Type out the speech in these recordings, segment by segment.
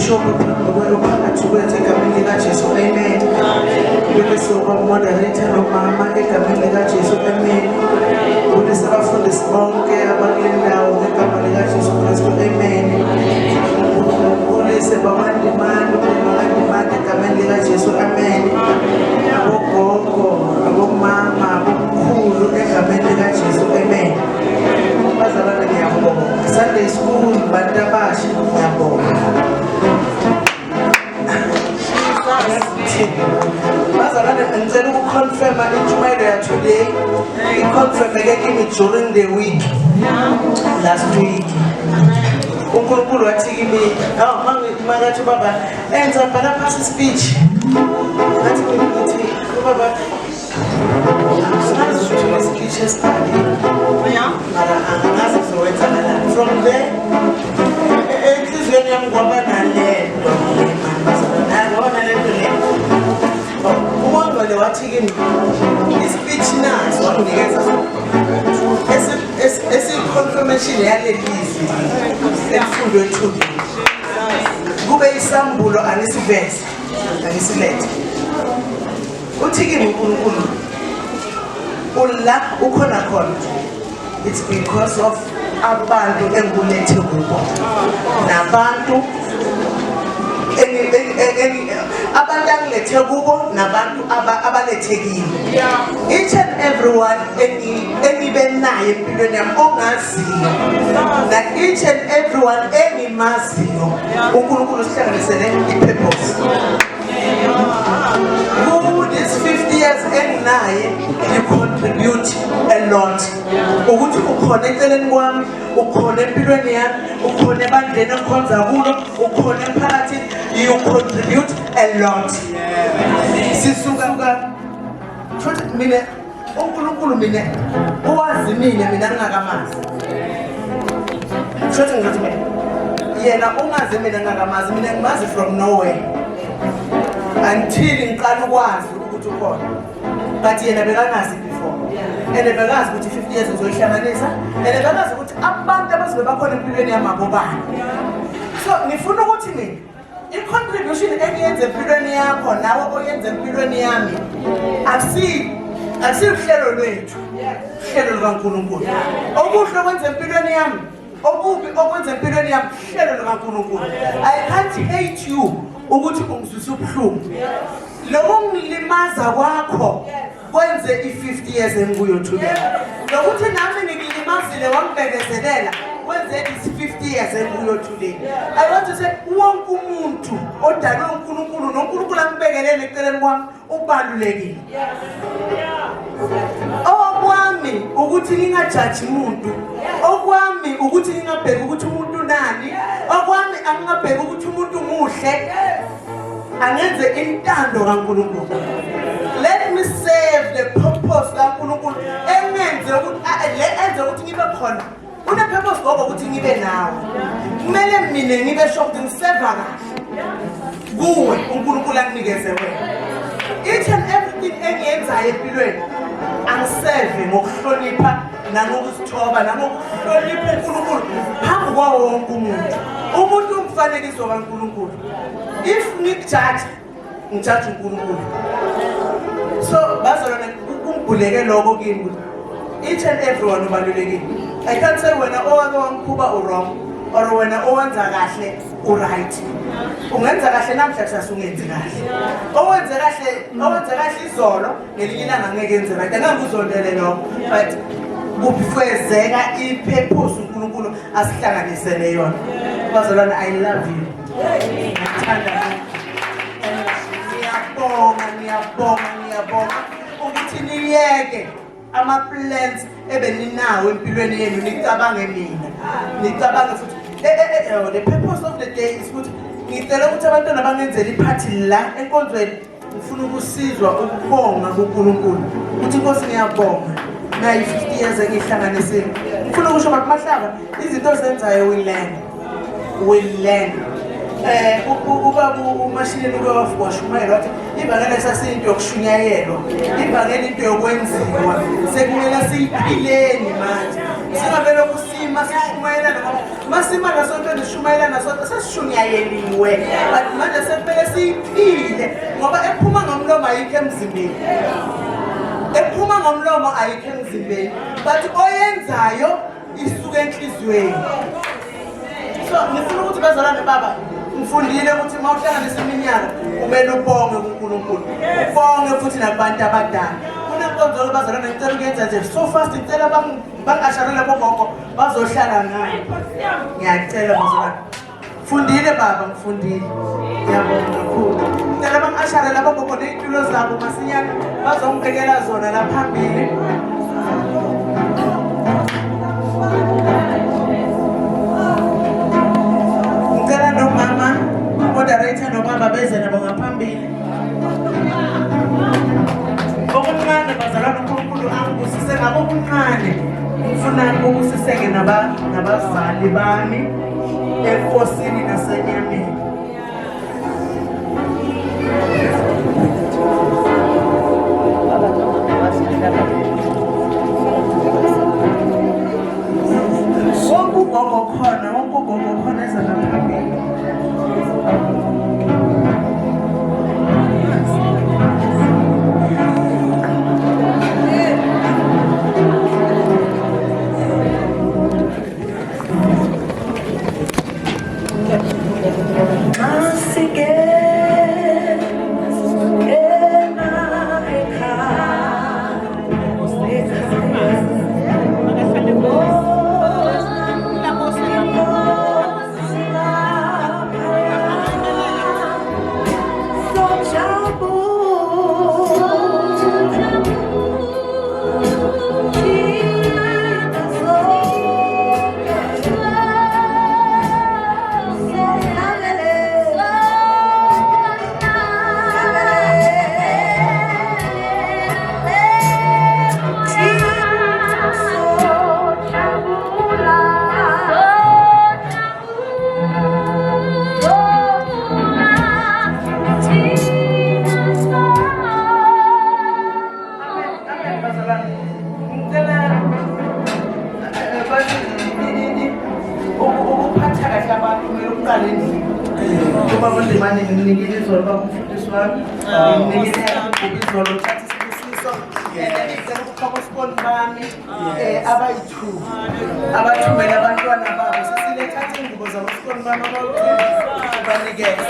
Bishop uphakathi kwethu egameni likaJesu, amen. Ubulisa moderator nomama egameni likaJesu, amen. Ubulisa abafundisi bonke abakule ndawo ngegama likaJesu Kristu, amen. Ubulisa babandimani egameni likaJesu, amen. Abogogo, abomama, abomkhulu egameni likaJesu, amen. Bazalwane ngiyabonga. Sunday school bantu abasha ngiyabonga. Bazalwane ngicela ukuconfirma intshumayelo ya today. I-confirmeke kimi during the week. Last week. uNkulunkulu wathi kimi, makathi baba enza bhala phasi speech. Ngathi ngithi baba from there, enhlizweni yami kwaba nalento uMongcwele wathi kimi i-speech naso wanginikeza esi-confirmation yalelizwi emfundweni ethubile kube isambulo angisiveze angisilethe uthi kimi uNkulunkulu ulla ukhona khona. It's because of abantu engibulethe kubo nabantu abantu angilethe kubo nabantu abalethekile. Each and everyone enibe naye empilweni yami ongaziyo na each and everyone engimaziyo uNkulunkulu sihlanganisele i-purpose. This 50 years enginaye you contribute a lot. Ukuthi ukhona eceleni kwami, ukhona empilweni yami, ukhona ebandleni engikhonza kulo, ukhona emphakathini, you contribute a lot. Sisuka futhi mina uNkulunkulu mina owazi mina ngingakamazi. Futhi ngithi mina yena ungazi mina ngingakamazi, mina ngimazi from nowhere. Until ngiqala ukwazi ukuthi ukhona. But yena bekangazi before. And bekazi ukuthi 50 years uzoyihlanganisa. And bekazi ukuthi abantu abazobe bakhona empilweni yami abobani. So ngifuna ukuthi mina i-contribution engiyenza empilweni yakho nawe oyenza empilweni yami akusihlelo lwethu. Hlelo likaNkulunkulu. Okuhle okwenza empilweni yami, okubi okwenza empilweni yami, hlelo likaNkulunkulu. I can't hate you ukuthi ungizwisa ubuhlungu. Lokho ngilimaza kwakho kwenze i-50 years enguyo today. Lokuthi nami ngilimazile wambekezelela kwenze is-50 years enguyo today. I want to say wonke umuntu odalwe uNkulunkulu noNkulunkulu ambekelele eceleni kwami ubalulekile. Okwami ukuthi ngingajaji umuntu. Okwami ukuthi ngingabheka ukuthi umuntu nani. Okwami angingabheka ukuthi umuntu muhle. Angenze intando kaNkulunkulu. Let me serve the purpose kaNkulunkulu. Engenze ukuthi ngibe khona. Une purpose ngoba ukuthi ngibe nawe. Kumele mina ngibe shocked ngiserve kahle. Kuwe uNkulunkulu anginikeze wena. Each and everything engiyenzayo empilweni angiserve ngokuhlonipha nangokuzithoba nangokuhlonipha uNkulunkulu phambi kwawo wonke umuntu. Umuntu umfanekiso kaNkulunkulu. If ngijudge uNkulunkulu. So bazalwane ukungibuleke lokho kimi. Each and everyone ubalulekile. I can't say wena owake wangikhuba wrong or wena owenza kahle right. Ungenza kahle namhla kusasa ungenzi kahle. Owenza kahle izolo ngelinye ilanga ngeke enze right. Anganguzondele lokho. But kubifezeka i-purpose uNkulunkulu asihlanganisele yona. Bazalwane I love you. Ngiyabonga ukuthi niyeke ama-plans ebeninawo empilweni yenu nicabange mina. Nicabange futhi the purpose of the day is ukuthi ngicela ukuthi abantwana bangenzela iphathi la enkonzweni. Ngifuna ukusizwa ukubonga kuNkulunkulu. Uthi Nkosi ngiyabonga nayi 50 years engihlanganisile. Ngifuna ukusho ukuthi Mahlaba izinto zenzayo we learn. Ubaba uMashinini washumayela wathi ibangela sasinto yokushunyayelwa, ibangela into yokwenziwa, sekumele siyiphileni manje. Singavele kusima masishumayelana ngoba masimana sonke nishumayelana sonke sesishunyayeliwe but manje sekumele siyiphile ngoba ephuma ngomlomo ayikho emzimbeni ephuma ngomlomo ayikho emzimbeni but oyenzayo isuka enhliziyweni. So ngifuna ukuthi bazalwane baba ngifundile ukuthi mawuhlanganisa iminyaka kumele ubonge kuNkulunkulu ubonge futhi nabantu abadala kunenkonzo bazalwane ngicela ukuyenza nje so fast ngicela bangasharela bogogo bazohlala ngayo ngiyacela bazalwane ngifundile baba ngifundile ngiyabonga kakhulu ngicela bangasharela bogogo nezitulo zabo masinyana bazongibekela zona la phambili. Ngicela nomama moderator nobaba beze nabo ngaphambili. Okuncane bazalwane uNkulunkulu angibusise ngabo okuncane ngifuna ukusiseke nabazali bami enkosini nasenyameni. Wonke ugogo khona eza ngaphambili. Abathumela abantwana babo sesilethatha ingubo zabasikolo bami banikeza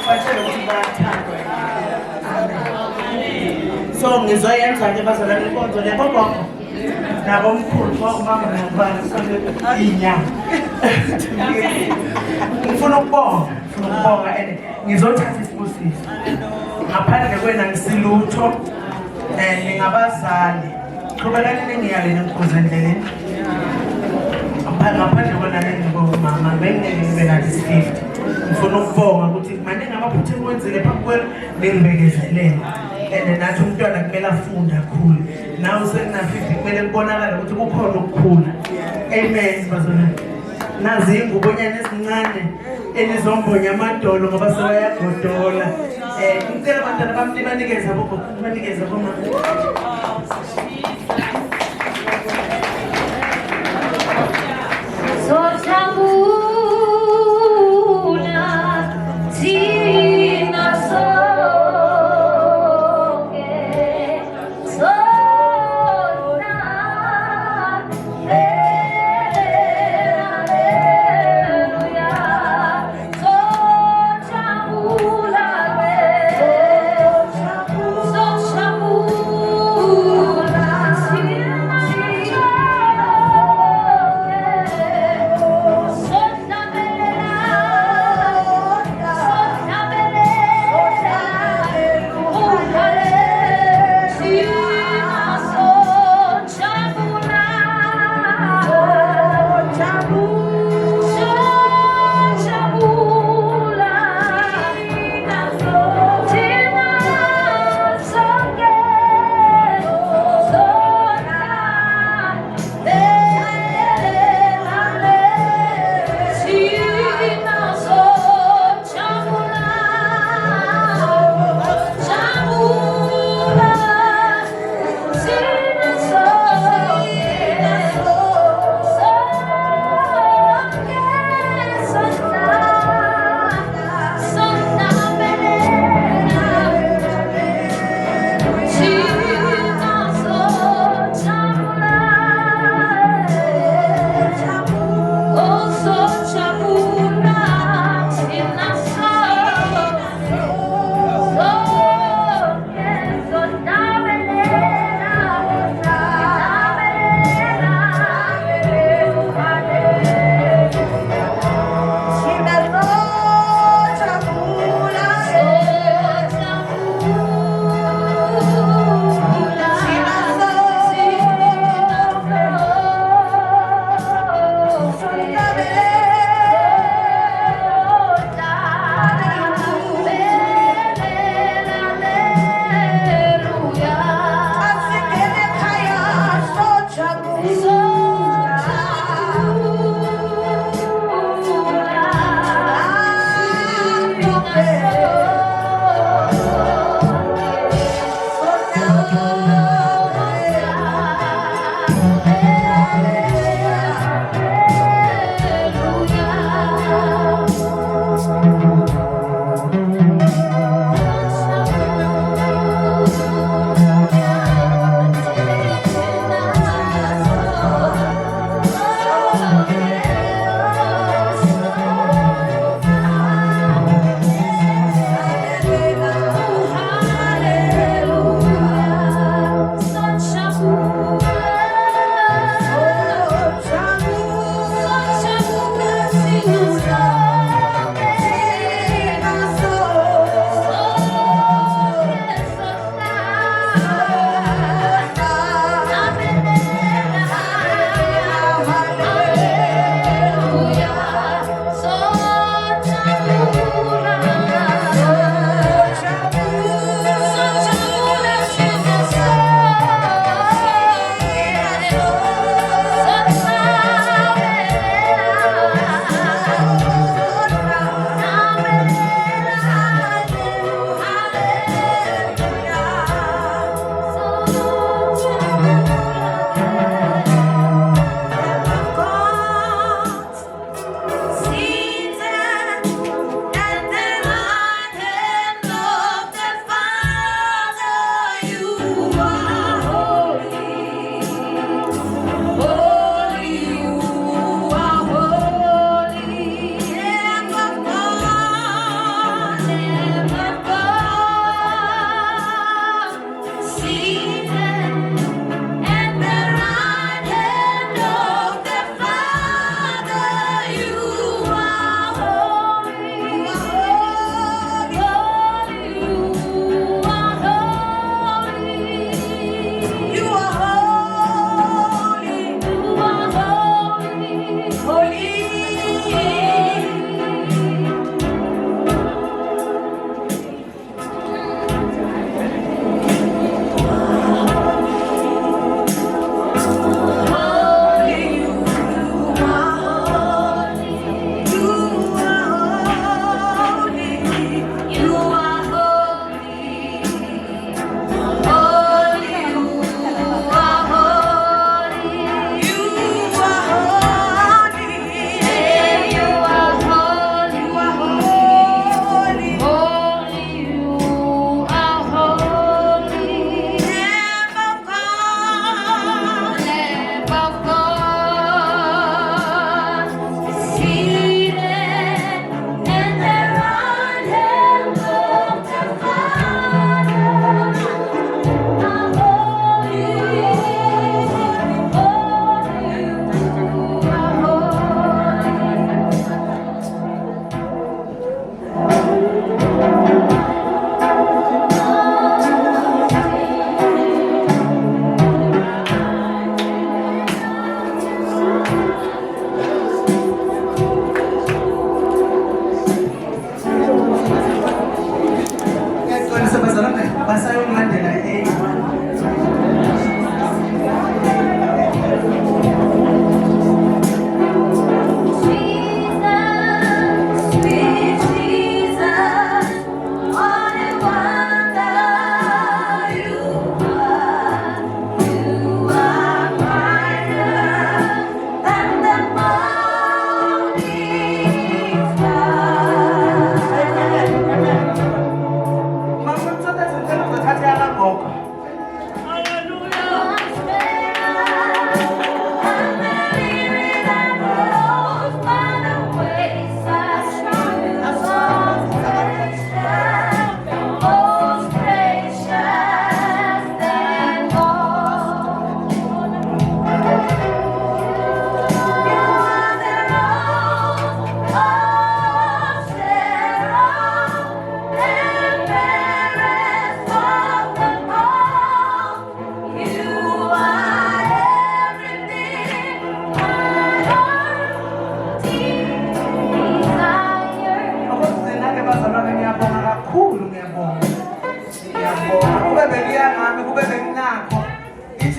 batshela ukuthi bayathanda. So ngizoyenza-ke bazalwane inkonzo le bogogo nabomkhulu bomama nabani inyanga ngifuna ukubonga and ngizothatha isibusiso ngaphandle kwena ngisilutho ningabazali qhubelani ngiyalena ngikuze endleleni ngaphandle kwena ningomama bengeke nalo isifti ngifuna ukubonga ukuthi maningi amaphutha engiwenzile phambi kwenu ningibekezelele and nathi umntwana kumele afunde kakhulu nawe sekuna-50 kumele kubonakala ukuthi kukhona ukukhula. Amen bazalwane. Nazi ingubonyana ezincane enizombonya amadolo ngoba sebayagodola. Ngicela abantwana bami banikeza bomama.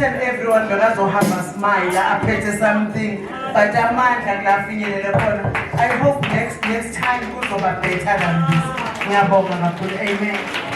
and everyone bekazohamba smile aphethe something but amandla kulafinyelele khona. I hope next time kuzoba better than this. Ngiyabonga kakhulu. Amen.